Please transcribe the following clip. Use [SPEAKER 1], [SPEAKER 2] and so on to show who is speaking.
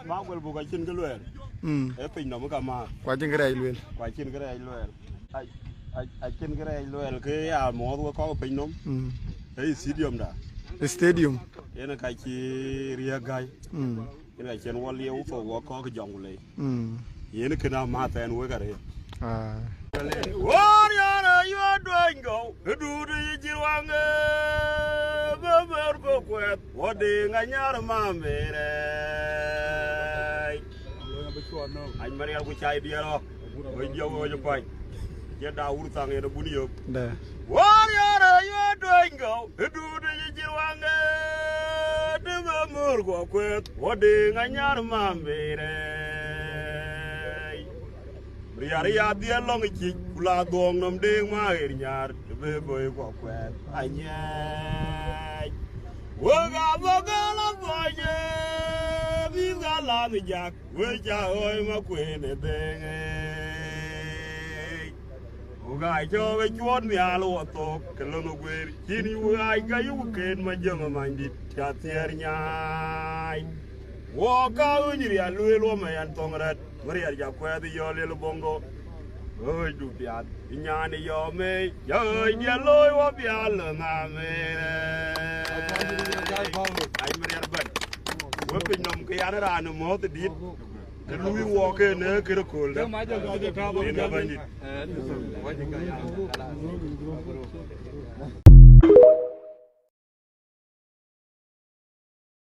[SPEAKER 1] má quên buộc cái chân cái luyện ép bình nó mới cả mà
[SPEAKER 2] quả chân cái này luyện
[SPEAKER 1] quả chân cái này luyện ai chân cái này luyện cái mỏ tôi có bình nó cái stadium đã
[SPEAKER 2] stadium
[SPEAKER 1] cái này cái chi ria gai cái này chân wall liu phố có cái dòng này cái này cái nào mà tên với cái đấy Warrior, you are doing go. Do the Jiwang, go quit. What did I not mammy? I'm Maria, which I dear when you go your fight. Get out tongue in a bunny. Warrior, you are doing go. Do the Jiwang, go quit. What did I not mammy? Ria dia long iki kula dong nom ding ma her nyar be boy ko kwet anyai woga la boye bi ga la mi jak we ja oi ma kwene deng woga jo we chuon mi alo to kelo no gwer kini woga ga yu ken ma jama mandi ta tier nyai woga unyri aluelo ma yan tongrat Maria ya kwedi yo lelo bongo oi du piat nyani yo me yo dia loy wa pial na me ai Maria ban wo pin nom ke yana ra no mo te dit ke lui wo ke ne ke ko da ma jo ga ta bo